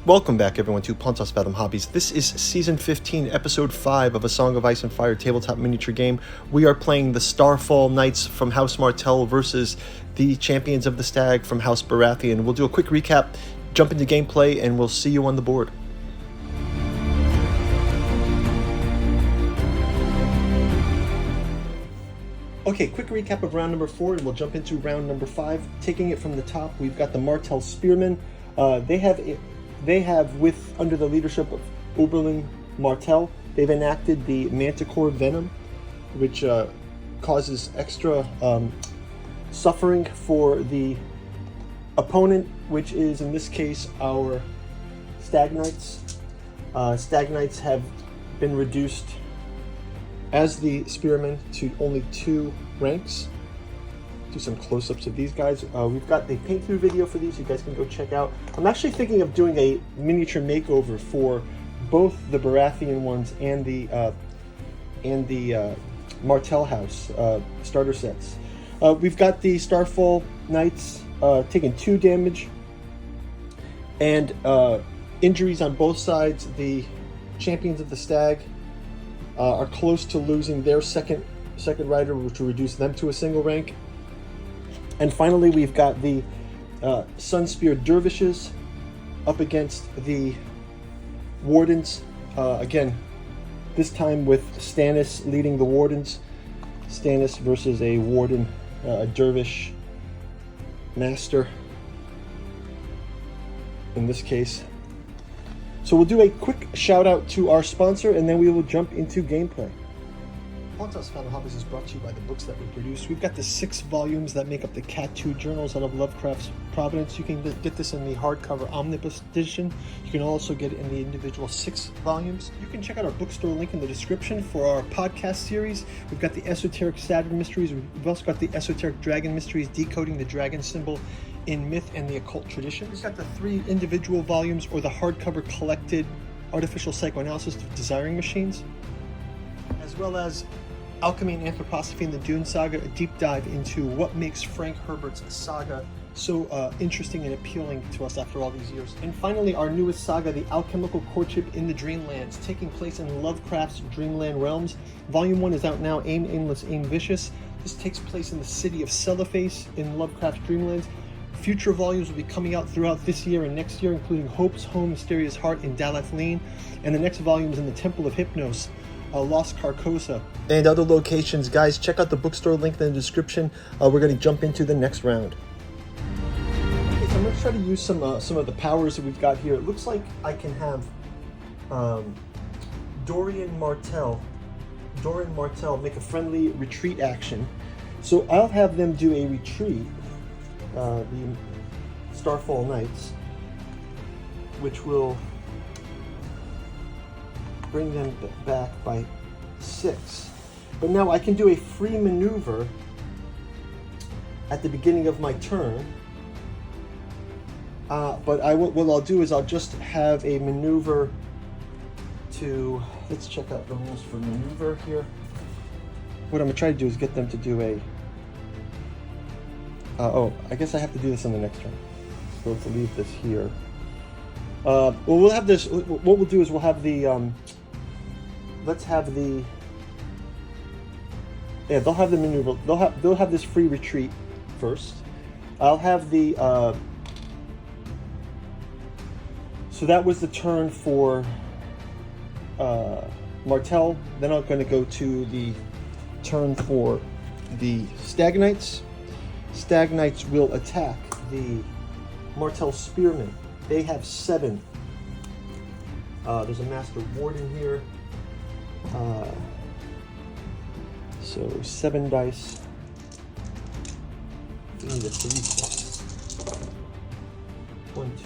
Welcome back, everyone, to Pontos Fathom Hobbies. This is Season 15, Episode 5 of A Song of Ice and Fire tabletop miniature game. We are playing the Starfall Knights from House Martell versus the champions of the Stag from House Baratheon. We'll do a quick recap, jump into gameplay, and we'll see you on the board. Okay, quick recap of round number 4, and we'll jump into round number 5. Taking it from the top, we've got the Martell Spearmen. They have, under the leadership of Oberlin Martell, they've enacted the Manticore Venom, which causes extra suffering for the opponent, which is, in this case, our Stag Knights. Stag Knights have been reduced, as the Spearmen, to only 2 ranks. Do some close-ups of these guys. We've got the paint-through video for these you guys can go check out. I'm actually thinking of doing a miniature makeover for both the Baratheon ones and the Martell House starter sets. We've got the Starfall Knights taking 2 damage and injuries on both sides. The champions of the Stag are close to losing their second rider, which will reduce them to a single rank. And finally, we've got the Sunspear Dervishes up against the Wardens. Again, this time with Stannis leading the Wardens. Stannis versus a Warden, a Dervish master in this case. So we'll do a quick shout out to our sponsor, and then we will jump into gameplay. Pontos Fathom Hobbies is brought to you by the books that we produce. We've got the 6 volumes that make up the Cat 2 Journals out of Lovecraft's Providence. You can get this in the hardcover omnibus edition. You can also get it in the individual 6 volumes. You can check out our bookstore link in the description for our podcast series. We've got the Esoteric Saturn Mysteries. We've also got the Esoteric Dragon Mysteries, decoding the dragon symbol in myth and the occult traditions. We've got the 3 individual volumes or the hardcover collected Artificial Psychoanalysis of Desiring Machines, as well as Alchemy and Anthroposophy in the Dune Saga, a deep dive into what makes Frank Herbert's saga so interesting and appealing to us after all these years. And finally, our newest saga, The Alchemical Courtship in the Dreamlands, taking place in Lovecraft's Dreamland realms. Volume 1 is out now, Aim Aimless, Aim Vicious. This takes place in the city of Cellophase in Lovecraft's Dreamlands. Future volumes will be coming out throughout this year and next year, including Hope's Home, Mysterious Heart in Dalath Lane, and the next volume is in the Temple of Hypnos, Lost Carcosa, and other locations. Guys, check out the bookstore link in the description. We're going to jump into the next round. Okay, so I'm going to try to use some of the powers that we've got here. It looks like I can have Dorian Martell make a friendly retreat action. So I'll have them do a retreat, the Starfall Knights, which will bring them back by 6. But now I can do a free maneuver at the beginning of my turn. But what I'll do is I'll just have a maneuver to, let's check out the rules for maneuver here. What I'm going to try to do is get them to do a, I guess I have to do this on the next turn. So let's leave this here. Well, we'll have this, what we'll do is we'll have the, let's have the, yeah, they'll have the maneuver, they'll have this free retreat first. I'll have the, so that was the turn for Martell. Then I'm going to go to the turn for the Stag Knights. Stag Knights will attack the Martell Spearmen. They have 7. There's a Master Warden here. So 7 dice. We need a 3 plus. 1, 2,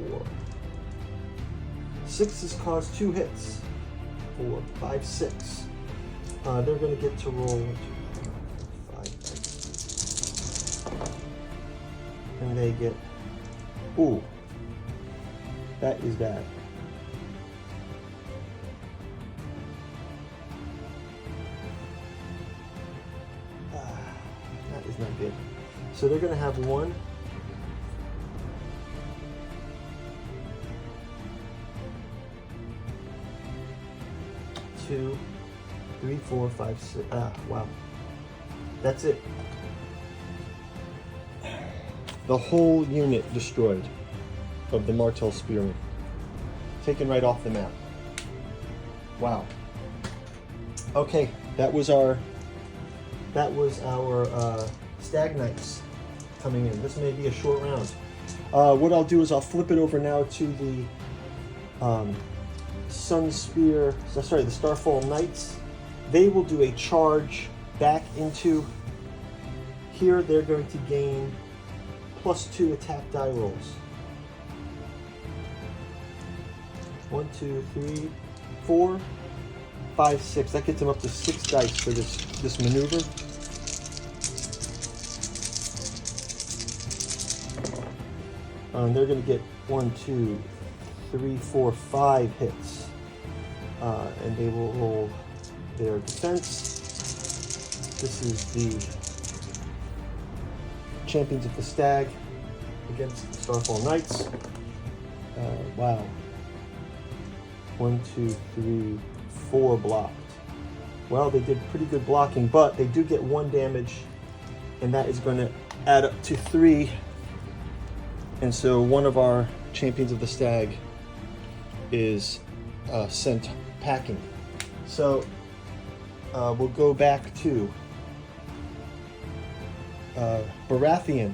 4. 6 has caused 2 hits. 4, 5, 6. They're going to get to roll 1, 2, 3, 4, 5. And they get. Ooh. That is bad. That is not good. So they're going to have 1, 2, 3, 4, 5, 6. Ah, wow. That's it. The whole unit destroyed of the Martel Spearman. Taken right off the map. Wow. Okay, that was our Stag Knights coming in. This may be a short round. What I'll do is I'll flip it over now to the the Starfall Knights. They will do a charge back into here. They're going to gain +2 attack die rolls. 1, 2, 3, 4, 5, 6. That gets them up to 6 dice for this maneuver. They're going to get 1, 2, 3, 4, 5 hits, and they will roll their defense. This is the Champions of the Stag against the Starfall Knights. Wow. 1, 2, 3, 4 blocked. Well, they did pretty good blocking, but they do get 1 damage, and that is going to add up to 3. And so one of our Champions of the Stag is sent packing. So we'll go back to Baratheon.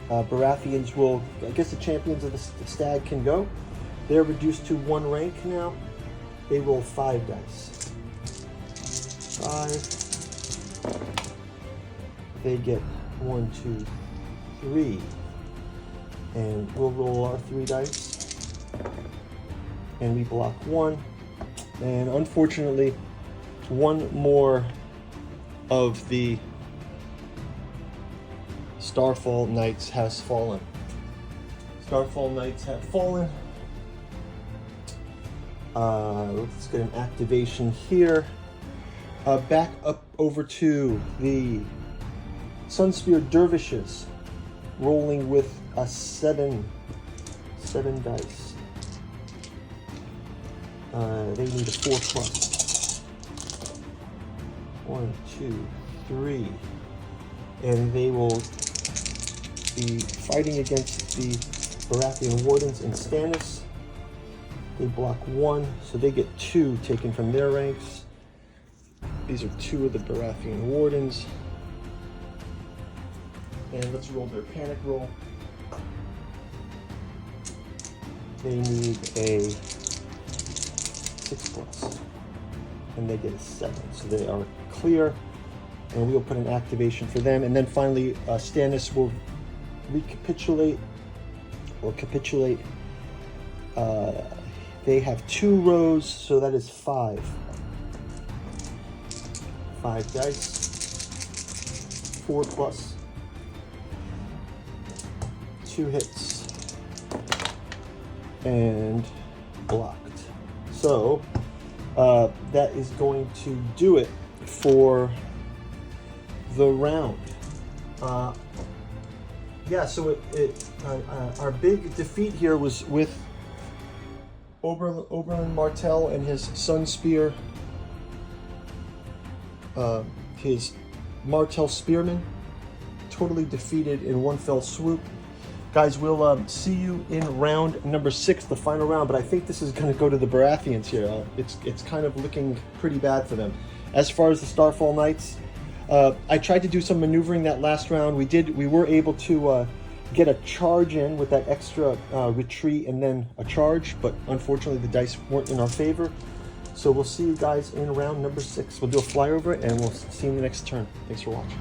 Baratheons will, I guess the Champions of the Stag can go. They're reduced to 1 rank now. They roll 5 dice. 5. They get 1, 2, 3. And we'll roll our 3 dice. And we block 1. And unfortunately, 1 more of the Starfall Knights has fallen. Starfall Knights have fallen. Let's get an activation here. Back up over to the Sunspear Dervishes, rolling with a 7 dice. They need a 4+. 1, 2, 3, and they will be fighting against the Baratheon Wardens and Stannis. They block 1, so they get 2 taken from their ranks. These are 2 of the Baratheon Wardens. And let's roll their panic roll. They need a 6+, and they get a 7, so they are clear. And we'll put an activation for them. And then finally, Stannis will recapitulate or capitulate. They have 2 rows, so that is 5. 5 dice. 4+. 2 hits. And blocked. So that is going to do it for the round. Yeah, so our big defeat here was with Oberyn Martell and his Sunspear, his Martell Spearman, totally defeated in one fell swoop. Guys, we'll see you in round number 6, the final round, but I think this is going to go to the Baratheons here. It's kind of looking pretty bad for them. As far as the Starfall Knights, I tried to do some maneuvering that last round. We were able to get a charge in with that extra retreat and then a charge, but unfortunately the dice weren't in our favor. So we'll see you guys in round number 6. We'll do a flyover and we'll see you in the next turn. Thanks for watching.